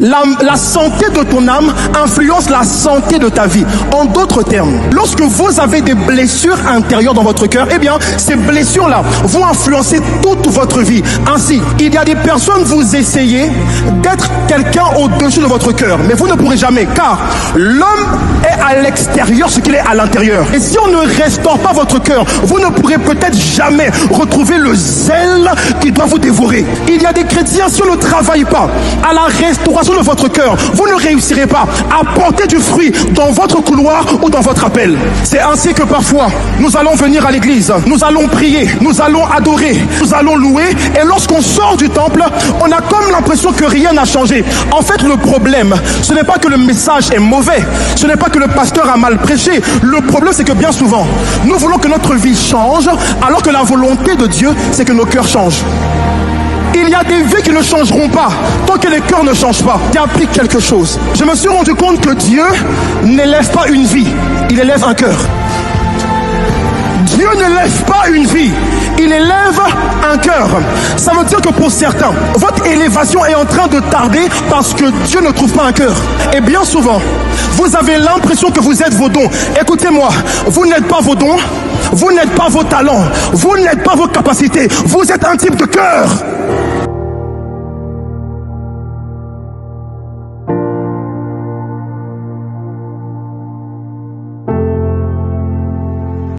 La santé de ton âme influence la santé de ta vie. En d'autres termes, lorsque vous avez des blessures intérieures dans votre cœur, eh bien, ces blessures-là vont influencer toute votre vie. Ainsi, il y a des personnes, vous essayez d'être quelqu'un au-dessus de votre cœur, mais vous ne pourrez jamais, car l'homme est à l'extérieur ce qu'il est à l'intérieur. Et si on ne restaure pas votre cœur, vous ne pourrez peut-être jamais retrouver le zèle qui doit vous dévorer. Il y a des chrétiens, si on ne travaille pas à la restauration de votre cœur, vous ne réussirez pas à porter du fruit dans votre couloir ou dans votre appel. C'est ainsi que parfois, nous allons venir à l'église, nous allons prier, nous allons adorer, nous allons louer, et lorsqu'on sort du temple, on a comme l'impression que rien n'a changé. En fait, le problème, ce n'est pas que le message est mauvais, ce n'est pas que le pasteur a mal prêché. Le problème, c'est que bien souvent, nous voulons que notre vie change, alors que la volonté de Dieu, c'est que nos cœurs changent. Il y a des vies qui ne changeront pas tant que les cœurs ne changent pas. J'ai appris quelque chose. Je me suis rendu compte que Dieu n'élève pas une vie, il élève un cœur. Dieu n'élève pas une vie, il élève un cœur. Ça veut dire que pour certains, votre élévation est en train de tarder parce que Dieu ne trouve pas un cœur. Et bien souvent, vous avez l'impression que vous êtes vos dons. Écoutez-moi, vous n'êtes pas vos dons, vous n'êtes pas vos talents, vous n'êtes pas vos capacités, vous êtes un type de cœur.